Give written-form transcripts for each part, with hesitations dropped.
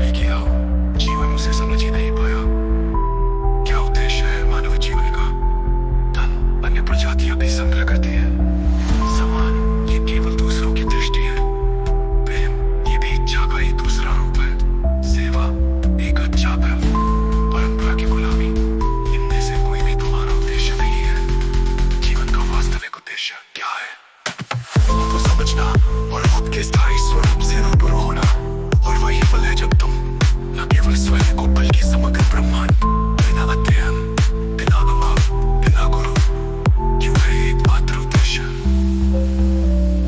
भी किया, जीवन उसे समझ ही नहीं पाया। क्या उद्देश्य है मानव जीवन का? धन अन्य प्रजातियां भी संग्रह करती है। सम्मान ये केवल दूसरों की दृष्टि है। प्रेम ये भी इच्छा का ही दूसरा रूप है। सेवा एक अच्छा पहल, परंपरा की गुलामी, इनमें से कोई भी तुम्हारा उद्देश्य नहीं है। जीवन का वास्तविक उद्देश्य क्या है? को समझना और खुद के स्थायी स्वरूप से रूबरू होना। और वही पल है जब तुम न केवल स्वयं को बल्कि समग्र ब्रह्मांड, बिना अध्ययन, बिना अनुभव, बिना गुरु, क्यों है एकमात्र उद्देश्य।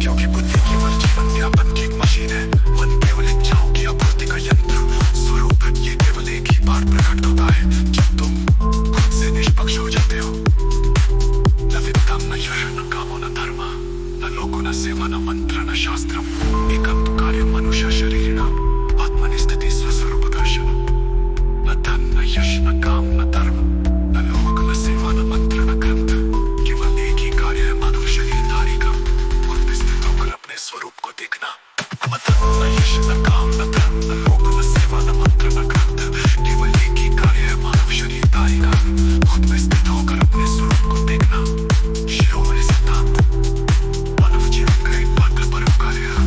क्योंकि बुद्धि केवल जीवन यापन की एक मशीन है। मन केवल इच्छाओं की आपूर्ति का यंत्र। स्वरूप ये केवल एक ही बार प्रकट होता है जब तुम खुद से निष्पक्ष हो जाते हो। न वित्तम न यश न कामो न धर्म, न लोको न सेवा न मंत्र न शास्त्रम, एकं तु कार्यं मनुष्य शरीरिणाम् आत्मनिस्थिति स्वस्वरूप दर्शन। न धन न यश न काम न धर्म, न लोक न सेवा न मंत्र न ग्रंथ, केवल एक ही कार्य है मानव शरीरधारी का, खुद स्थित होकर अपने स्वरूप को देखना। न धन न यश न काम न धर्म, न लोक न सेवा न मंत्र न ग्रंथ, केवल एक ही कार्य है मानव शरीरधारी का, खुद में स्थित होकर अपने स्वरूप को देखना। शिरोमणि सिद्धांत मानव जीवन का एकमात्र परम कार्य है।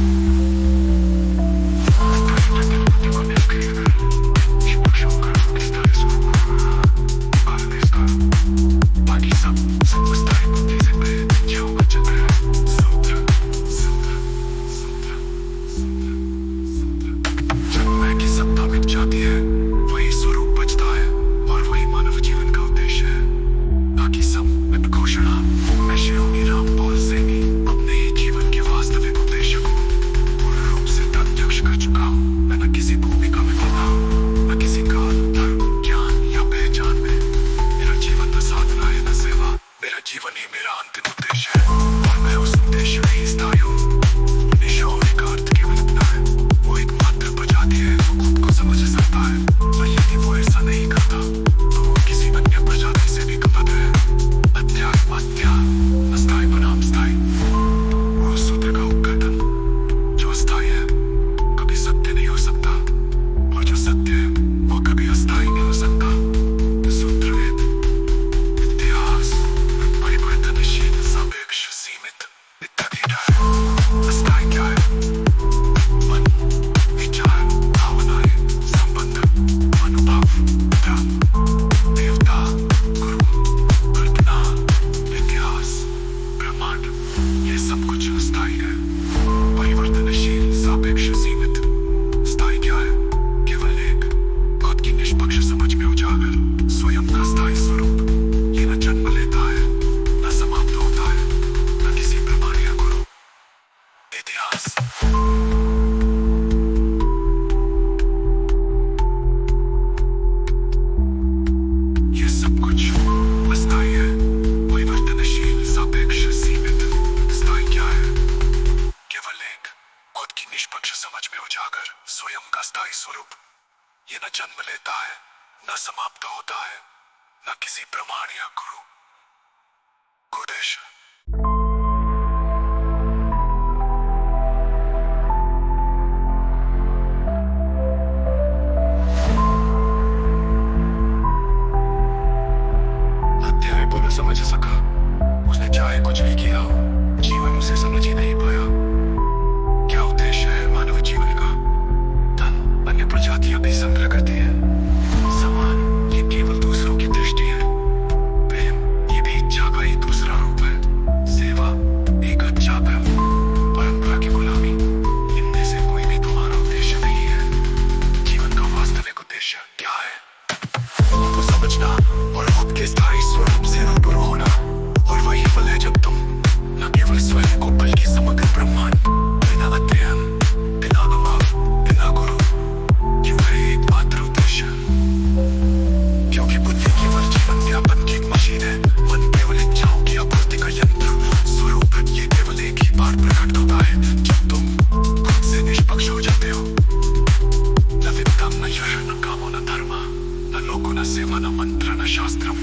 बाकी सब समझदारी बुद्धि से प्रेरित जीव वचन है। सूत्र सूत्र सूत्र सूत्र जब मैं की सत्ता मिट जाती है, वही स्वरूप बचता है और वही मानव जीवन का उद्देश्य है। बाकी सब में घोषणा मैं शिरोमणि रामपाल सैनी अपने ही जीवन के वास्तविक उद्देश्य को पूर्ण रूप से प्रत्यक्ष कर चुका हूँ। मैं न किसी भूमिका में बंधा हूँ, न किसी काल, धर्म, ज्ञान या पहचान में। मेरा जीवन न साधना है न सेवा, मेरा जीवन ही मेरा अंतिम उद्देश्य है और मैं उस उद्देश्य में ही स्थायी हूँ। निशा होने का अर्थ केवल इतना है, वो एकमात्र प्रजाति है जो खुद को समझ सकता है। और यदि वो ऐसा नहीं करता तो वो किसी अन्य प्रजाति से भी कमतर है। अध्यात्म अध्यात्म, अस्थायी बनाम स्थायी, वो सूत्र का उद्घाटन। जो अस्थायी है कभी सत्य नहीं हो सकता और जो सत्य है वो कभी अस्थायी नहीं हो सकता। सूत्रवेद, इतिहास, परिवर्तनशील, सापेक्ष, सीमित इत्यादि है। अस्थायी क्या है? मन, विचार, भावनाएं, संबंध, अनुभव, धर्म, देवता, गुरु, कल्पना, इतिहास, ब्रह्मांड, ये सब कुछ अस्थायी है। परिवर्तनशील, सापेक्ष, सीमित। स्थायी क्या है? केवल एक खुद की निष्पक्ष समझ में उजागर स्वयं का स्थायी स्वरूप। ये न जन्म लेता है, न समाप्त होता है, न किसी प्रमाण या गुरु। इतिहास ये सब कुछ अस्थायी है। परिवर्तनशील, सापेक्ष, सीमित। स्थायी क्या है? केवल एक खुद की निष्पक्ष समझ में उजागर स्वयं का स्थायी स्वरूप। ये न जन्म लेता है, न समाप्त होता है, न किसी प्रमाण या गुरु। उद्देश्य अध्याय को न समझ सका, उसने चाहे कुछ भी किया हो, जीवन उसे समझ ही नहीं पाया। क्या उद्देश्य है मानव जीवन का? धन अन्य प्रजातियां भी संग्रह करती है। सम्मान ये केवल दूसरों की दृष्टि है। प्रेम ये भी इच्छा का ही दूसरा रूप है। सेवा एक अच्छा पहल, परंपरा की गुलामी, इनमें से कोई भी तुम्हारा उद्देश्य नहीं है। जीवन का वास्तविक उद्देश्य क्या है? को समझना और खुद के स्थायी स्वरूप से रूबरू होना। और वही पल है जब तुम न केवल स्वयं को बल्कि समग्र ब्रह्मांड, बिना अध्ययन, बिना अनुभव, बिना गुरु, क्यों है एकमात्र उद्देश्य। क्योंकि बुद्धि केवल जीवन यापन की एक मशीन है। मन केवल इच्छाओं की आपूर्ति का यंत्र। स्वरूप ये केवल एक ही बार प्रकट होता है जब तुम खुद से निष्पक्ष हो जाते हो। न वित्तम न यश न कामो न धर्म, न लोको न सेवा न मंत्र न शास्त्रम,